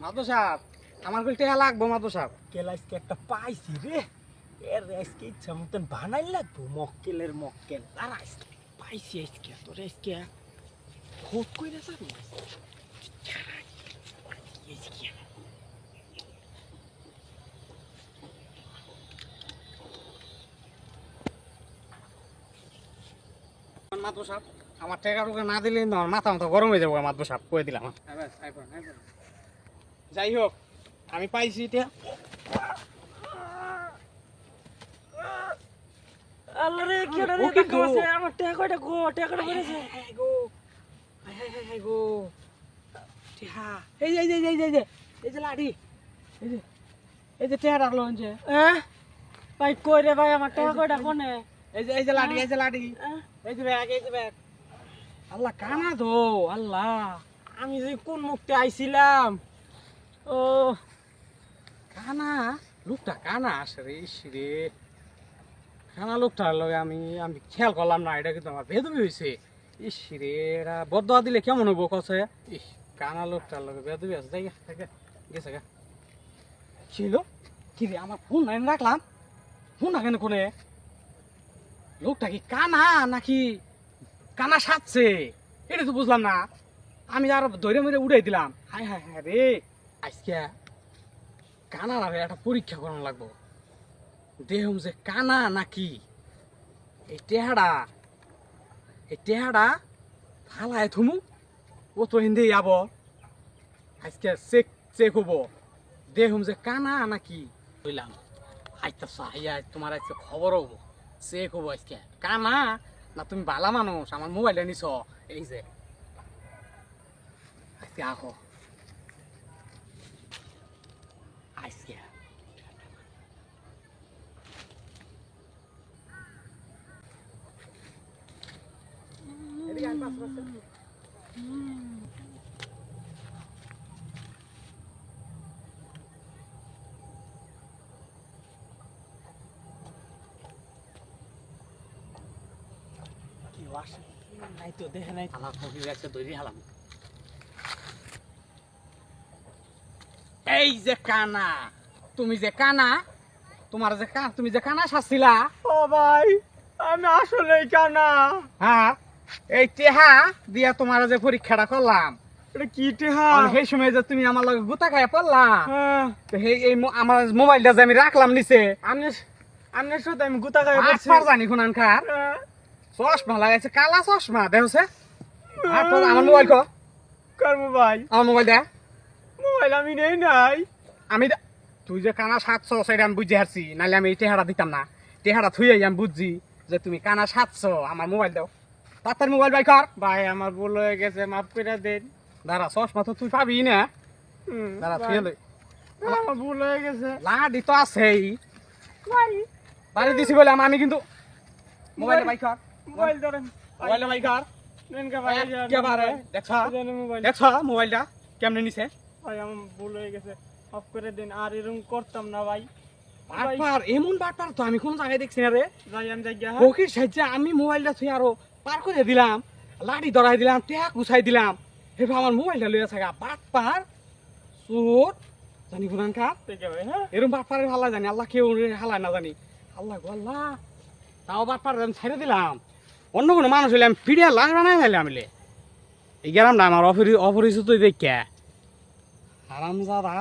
মাদু সাহেব আমার কইতে লাগবো মাদু সাহেব। আজকে একটা পাইছি রে, এর আজকে ইচ্ছা মতন বানাই লাগবো মক্কেলের মক্কেল। আর আজকে পাইছি, আজকে তোর আজকে ভোট কইরা যাবি মাদু সাহেব আমার টাকা টুকা না দিলে না মাথা মাথা গরম হয়ে যাবো মাদু সাহেব কয়ে দিলাম। যাই হোক আমি পাইছি এটা। আল্লাহ রে কি রে, আমার টাকা কয়টা গো, টাকাটা করেছে গো গো টিহা এই এই এই এই এই এই যে লাড়ি এই যে টিহা রাখলো যে ভাই কই রে ভাই, আমার টাকা কয়টা কোনে? এই যে লাড়ি এই যে লাড়ি এই যে ব্যাগ এই যে ব্যাগ। আল্লাহ কানা দো আল্লাহ, আমি যে কোন মুখতে আইছিলাম। ও কানা লোকটা কানা আসে রে, রে কানা লোকটার লগে আমি আমি খেয়াল করলাম না, এটা কিন্তু আমার বেদবি হয়েছে। ইস রে এরা বদয়া দিলে কেমন হবো কছে। ইস কানা লোকটার লগে বেদবি আছে। যাই গেছে গা ছিল কি রে, আমার ফোন নাই রাখলাম, ফোন না কেন কোনে? লোকটা কি কানা নাকি কানা সাজছে এটা তো বুঝলাম না। আমি আর ধরে মেরে উড়াই দিলাম। হায় হায় হায় রে, আজকে কানা রে একটা পরীক্ষা করানো লাগবো, দেহম যে কানা নাকি। এই টেহাড়া ফালায় থুমু ও তো হিন্দি যাব, আজকে চেক চেক হবো দেহম যে কানা নাকি। বুঝলাম আজকে সাহিয়া তোমার আজকে খবর হবো, চেক হবো আজকে কানা না তুমি বালা মানুষ। আমার মোবাইলটা নিছ এই যে, আজকে আহো আজকে কি আসে নাই তো, দেখে নাই। আমার ফকির একটা দৈরি হালাম। এই যে কানা, তুমি যে কানা, তোমার যে তুমি যে কানা সাজছিলা। ও ভাই আমি আসলে কানা। হ্যাঁ এই টেহা দিয়া তোমার যে পরীক্ষাটা করলাম, এটা কি টেহা? সেই সময় যে তুমি আমার লগে গুতা খায় পড়লা, হ্যাঁ এই আমার মোবাইলটা যে আমি রাখলাম নিচে, আমনে সাথে আমি গুতা খাই পড়ছি। আটবার জানি কোনান খার চশমা লাগাইছে, কালা চশমা দেখছে। আমার মোবাইল কো, কার মোবাইল? আমার মোবাইল দে। মোবাইল আমি নেই নাই। আমি তুই যে কানা সাজছো সেটা আমি বুঝে হারছি, নাহলে আমি এই টেহারা দিতাম না। টেহারা থুই আমি বুঝছি যে তুমি কানা সাজছো। আমার মোবাইল দাও, তার মোবাইল বাই কর। ভাই আমার ভুল হয়ে গেছে, মাফ করে দেন। দাঁড়া চশমা তো তুই পাবি না, দাঁড়া ভাই, ফেলে আমার ভুল হয়ে গেছে লাডি তো আছেই। ভাই। বাড়ি দিছি বলে আমি কিন্তু মোবাইল বাই কর, মোবাইল ধরেন মোবাইল বাই কর। নেন কে ভাই, একেবারে দেখছ মোবাইল। দেখছ মোবাইলটা কেমনে নিছে। ভাই আমার ভুল হয়ে গেছে, মাফ করে দিন। আর এরকম করতাম না ভাই। বাটপার এমন বাটপার তো আমি কোন জায়গায় দেখছি না রে। যাই আমি যাই গিয়া। ফকির সাহায্যে আমি মোবাইলটা থুই আরো পার করে দিলাম, লাঠি ধরাই দিলাম, টেহা গুছাই দিলাম। এবার আমার মোবাইলটা লইয়া থাকা বাটপার চোর জানি কোরআন খা। ঠিক আছে ভাই। হ্যাঁ এরকম বাটপারের হালা জানি, আল্লাহ কেউ হালায় না জানি। আল্লাহ গো আল্লাহ, তাও বাটপার আমি ছেড়ে দিলাম। অন্য কোনো মানুষ হইলে আমি ফিরিয়া লাগবে না হইলে আমি এই গেলাম না আমার অপরিচিত দেখে হারামজাদা।